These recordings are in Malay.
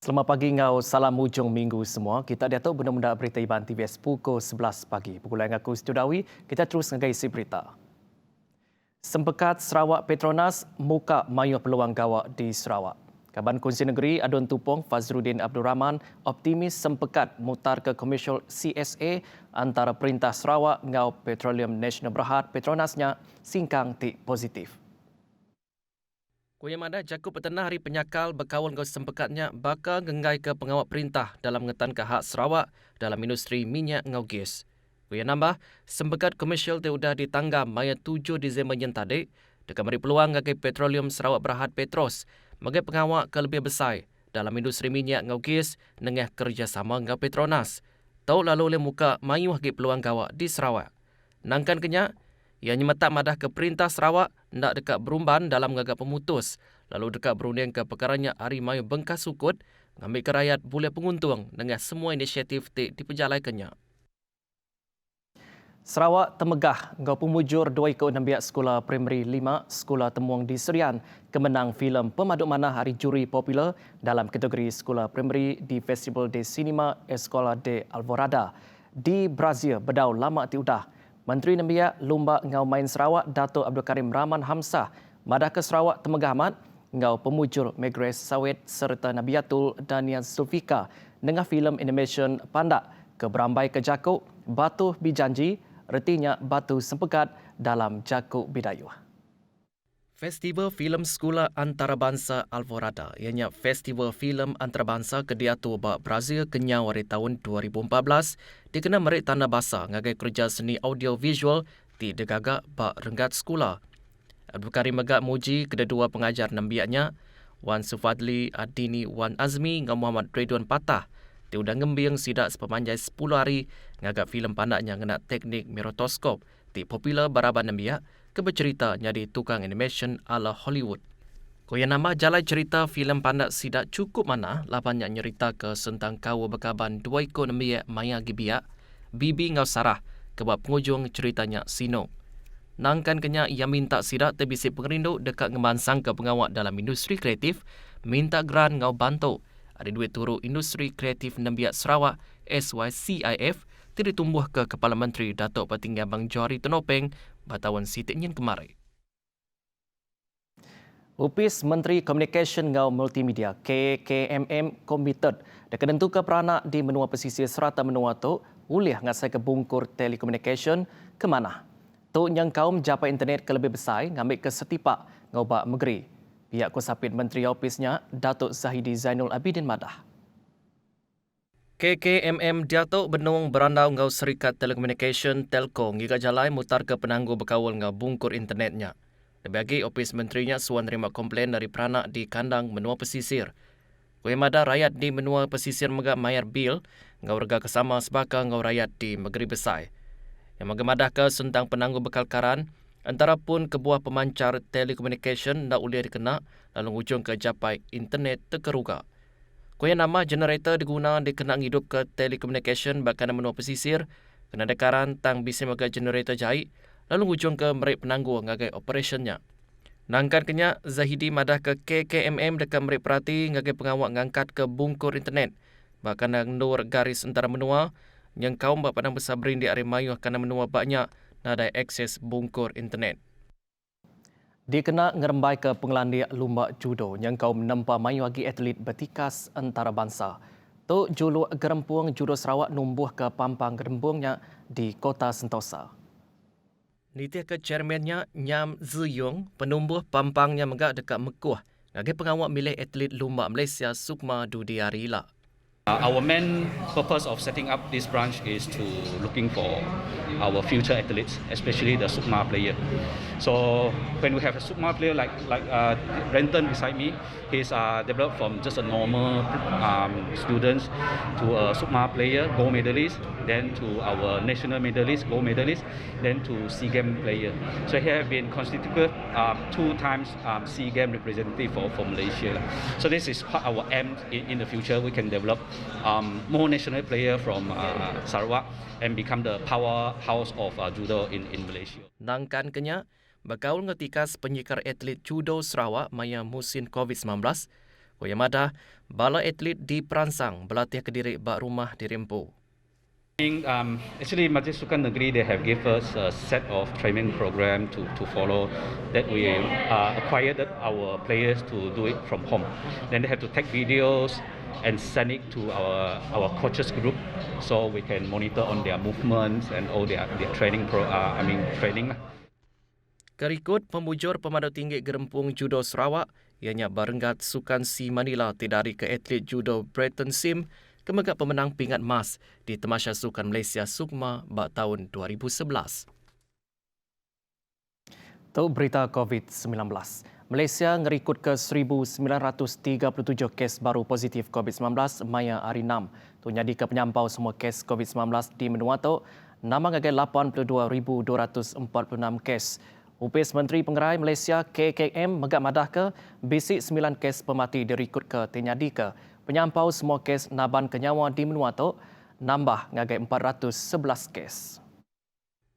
Selamat pagi ngau, salam hujung minggu semua. Kita datuk benda-benda berita Iban TVS pukul 11 pagi. Pukul yang aku Studawi, kita terus mengisi berita. Sempekat Sarawak Petronas muka mayuh peluang gawak di Sarawak. Kaban Kunci Negeri Adun Tupong Fazrudin Abdul Rahman optimis sempekat mutar ke Komersial CSA antara Perintah Sarawak ngau Petroleum Nasional Berhad Petronasnya singkang tik positif. Kuyamada Jakup Peternah Hari Penyakal berkawal dengan sempekatnya bakal genggai ke pengawal perintah dalam mengetan ke hak Sarawak dalam industri minyak ngau gas. Kuya nambah, sempekat komersial sudah ditanggam maya 7 Disember yang tadi dekat beri peluang bagi Petroleum Sarawak Berhad Petros bagi pengawal ke lebih besar dalam industri minyak ngau gas dengan kerjasama ngau Petronas. Tahu lalu oleh muka mayu bagi peluang gawak di Sarawak. Nangkan kenyak, ia nyemetak madah ke Perintah Sarawak nak dekat berumban dalam gagap pemutus, lalu dekat berunding ke perkaranya Hari Mayu Bengkas Sukut, ngambil ke rakyat boleh penguntung dengan semua inisiatif diperjalankannya. Sarawak temegah ngau pemujur 2 ikut 6 biak sekolah primary 5 sekolah temuang di Serian kemenang filem pemaduk manah hari juri popular dalam kategori sekolah primary di Festival de Cinema Escola de Alvorada di Brazil bedau lama tiudah. Menteri Nembiak Lumba Ngau Main Sarawak Dato' Abdul Karim Rahman Hamzah madah ke Sarawak Temegah Ahmad ngau pemujur Megres Sawit serta Nabiatul Daniel Sulfika dengan filem animation pandak ke Berambai ke Jakuk Batu Bijanji retinya Batu Sempekat dalam Jakuk Bidayuh. Festival Filem Sekolah Antarabangsa Alvorada ianya Festival Filem Antarabangsa ke diatur bak Brazil kenyau hari tahun 2014 dikena merik tanda basa ngagai kerja seni audio visual di degagak bak renggat sekolah. Abdul Karim Megak muji kedua pengajar nambiaknya Wan Sufadli Adini Wan Azmi dengan Muhammad Redwan Patah diundang ngembiang sidak sepemanjai 10 hari ngagak filem pandaknya ngena teknik mirotoskop di popular baraban nambiak ke bercerita jadi tukang animation ala Hollywood. Koya nama jalan cerita filem pandak sidak cukup mana lapanya nyerita ke sentang kawa berkaban 2 ekonomi maya gibiak, Bibi ngau Sarah kebab penghujung ceritanya Sino. Nangkan kenya ia minta sidak terbisik pengerindu dekat ngemansang ke pengawak dalam industri kreatif, minta grant ngau bantu. Ada duit turu industri kreatif Nembiak Sarawak SYCIF ditumbuh ke Kepala Menteri Datuk Patinggi Abang Johari Tenopeng Batawan Siti Nyen kemarin. Upis Menteri Komunikasi ngau Multimedia KKMM komited dekat tentu ke peranak di menua pesisir serata menua tu ulih ngasai ke bungkur telekomunikasi ke mana. Tu yang kaum japa internet ke lebih besar ngambil ke setipak ngau bak megeri. Pihak kusapit Menteri Opisnya Datuk Zahidi Zainul Abidin Madah. KKMM Datuk Benung berandau ngau Serikat Telekomunikasi Telco ngiga jalai mutar ke penangguh berkawal ngau bungkur internetnya. Lebih Opis Menterinya suan terima komplain dari peranak di kandang menua pesisir. Kuemada rakyat di menua pesisir megak mayar bil ngau rega kesama sebaka ngau rakyat di Megeri Besar. Yang megemadah ke sentang penangguh bekalkaran antara pun kebuah pemancar telekomunikasi ndak uliah dikena lalu ujung ke japai internet terkeruga. Kuya nama generator digunakan dikenang hidup ke telekomunikasi bahkan menua pesisir kena dekaran tang bisa mega generator jahit lalu ujung ke merik penangguh ngagai operationnya. Nangkan kenya Zahidi madah ke KKMM dekat merik perhati ngagai pengawak ngangkat ke bungkur internet bahkan nur garis antara menua yang kaum bak padang besar berin di Arimayu kerana menua banyak nadai akses bungkur internet. Dikena ngerembai ke pengelandia lumba judo yang kaum menempa mayu bagi atlet bertikas antarabangsa. Tok Juluk Gerempuang Judo Sarawak numbuh ke pampang gerempungnya di Kota Sentosa. Niti ke chairmannya Nyam Ziyong penumbuh pampangnya megak dekat Mekuh ngagi pengawak milik atlet lumba Malaysia Sukma Dudiarila. Our main purpose of setting up this branch is to looking for our future athletes, especially the Sukma player. So when we have a Sukma player like Renton beside me, he's developed from just a normal students to a Sukma player, gold medalist, then to our national medalist, gold medalist, then to SEA Games player. So he have been constituted 2 times SEA Games representative for Malaysia. So this is part of our aim in the future. We can develop more national player from Sarawak and become the powerhouse of judo in Malaysia. Nangkan kenya, berkaul ngetikas penyikar atlet judo Sarawak maya musim COVID-19, Oyamada, bala atlet diperansang berlatih ke diri bak rumah di Rempo. Actually, Majlis Sukan Negeri, they have given us a set of training program to follow that we acquired our players to do it from home. Then they have to take videos and send it to our coaches group so we can monitor on their movements and all their training training. Kerikut pemujur pemandu tinggi Gerempung Judo Sarawak, ianya Barenggat Sukan Si Manila tidari ke atlet judo Bretton Sim, kemegak pemenang pingat emas di Tamasya Sukan Malaysia Sukma bak tahun 2011. Tok berita COVID-19. Malaysia ngerikut ke 1,937 kes baru positif COVID-19 maya hari 6. Tu jadi ke penyampau semua kes COVID-19 di Menua Tok, nama ngagai 82,246 kes. Upis Menteri Pengerai Malaysia KKM megak madah ke bisik 9 kes pemati dirikut ke tenyadi ke penyampau semua kes naban kenyawa di Menua Tok nambah ngagai 411 kes.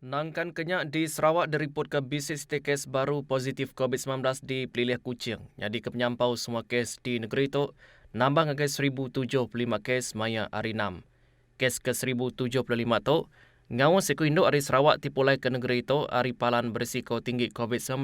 Nangkan kenyak di Sarawak diriput ke bisik kes baru positif COVID-19 di Pelilih Kuching. Jadi ke penyampau semua kes di negeri Tok nambah ngagai 1,075 kes maya hari 6. Kes ke 1,075 Tok ngawan siku induk hari Sarawak tipulai ke negeri itu hari palan berisiko tinggi COVID-19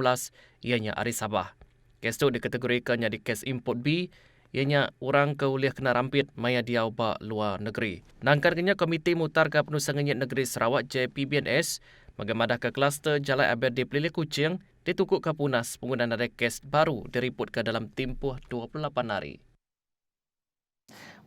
ianya hari Sabah. Kes itu dikategorikan jadi kes import B ianya orang ke uliah kena rampit maya diau ba luar negeri. Nangkarnya Komiti Mutar ke Penusangan Negeri Sarawak JPBNS magamadah ke kluster Jalan Abed di Pelilih Kuching ditukuk ke punas penggunaan ada kes baru diriput ke dalam tempoh 28 hari.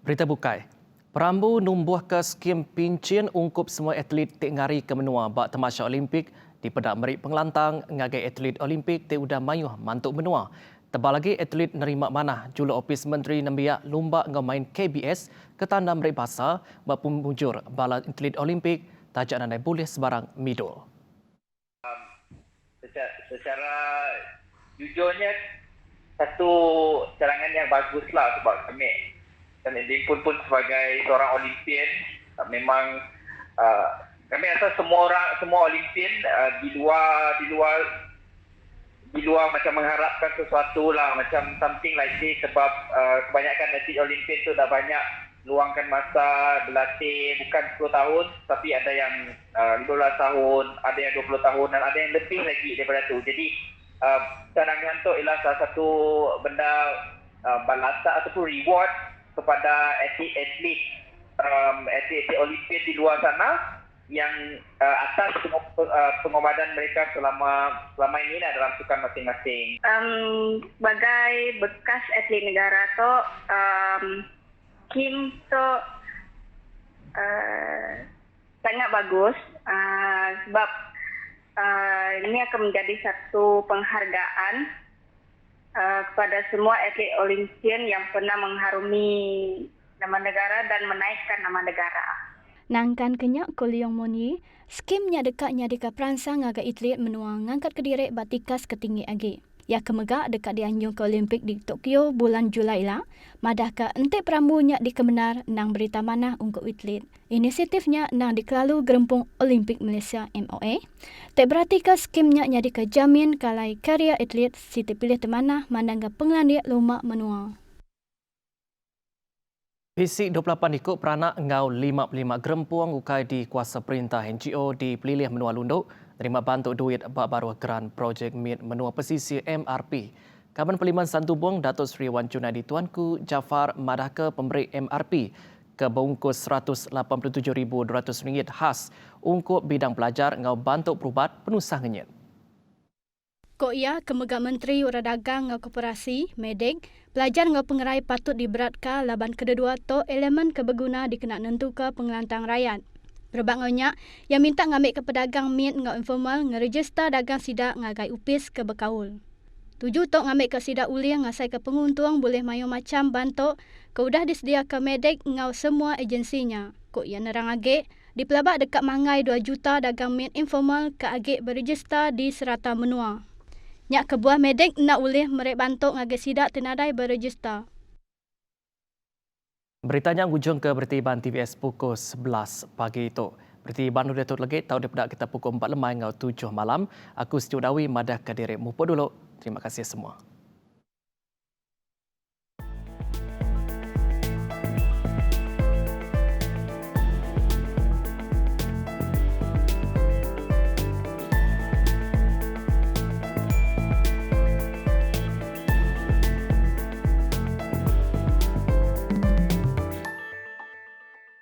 Berita bukai. Perambu numbuh ke skim pincin ungkup semua atlet tek ngari ke menua bak Tamasya Olimpik di pedak merik pengelantang ngagai atlet Olimpik tek udah mayuh mantuk menua. Tebal lagi atlet nerima manah julu Opis Menteri Nembiak lomba ngamain KBS ke tanda merik basah bak pemujur bala atlet Olimpik tajak nandai boleh sebarang midul. Secara jujurnya satu carangan yang baguslah sebab kami dan Ending pun sebagai seorang Olimpian memang kami rasa semua Olimpian di luar macam mengharapkan sesuatu lah macam something like this sebab kebanyakan atlet Olimpian tu dah banyak luangkan masa berlatih bukan 10 tahun tapi ada yang 15 tahun, ada yang 20 tahun dan ada yang lebih lagi daripada tu. Jadi cadangan tu ialah salah satu benda balasan ataupun reward kepada atlet Olimpian di luar sana yang atas pengorbanan mereka selama ini dalam sukan masing-masing. Sebagai bekas atlet negara tu, Kim tu sangat bagus sebab ini akan menjadi satu penghargaan kepada semua atlet Olimpian yang pernah mengharumi nama negara dan menaikkan nama negara. Nangkan kenyak Kuliong Moni, skimnya dekatnya dekat peransang agak atlet menua ngangkat ke direk batikas ketinggi agi. Ya kemegak dekat dianjung ke Olimpik di Tokyo bulan Julai lah, madah ke entek perambunya di kebenar nang berita manah untuk atlet. Inisiatifnya nang dikelalu Gerempung Olimpik Malaysia MOA. Tak berarti ke skimnya nyadi ke jamin kalai karya atlet siti pilih temanah mandang ke penglandik lomba menua. Bisik 28 ikut peranak ngau 55 Gerempung ukai di kuasa perintah NGO di Pelilih Menua Lunduk terima bantu duit bak baru geran projek MIT Menua Pesisir MRP. Kaban Peliman Santubong Datuk Seri Wan Junadi Tuanku Jafar madah ke pemberi MRP ke bungkus RM187,200 khas untuk bidang pelajar ngau bantu perubat penusangannya. Kok ia kemegak Menteri Uradagang ngau Koperasi, Medek, pelajar ngau pengerai patut diberatkan laban kedua to elemen kebeguna dikena nentu ke pengelantang rakyat. Berbangnya, yang minta ngambil ke pedagang mit ngau informal ngerejista dagang sidak ngagai upis ke bekaul. Tuju tok ngambil ke sidak uliang ngasai ke penguntung boleh mayu macam bantu ke udah disedia ke Medek ngau semua agensinya. Kok ia nerang agek, di pelabak dekat mangai 2 juta dagang mit informal ke agek berejista di serata menua. Nyak kebuah Medek nak ulih merek bantu ngagai sidak tenadai berejista. Beritanya ujung ke berita Iban TVS pukul 11 pagi itu. Berita Iban sudah tutup lagi, tahu daripada kita pukul 4 lemai hingga 7 malam. Aku Setiu Dawi, madah ke diri mupo dulu. Terima kasih semua.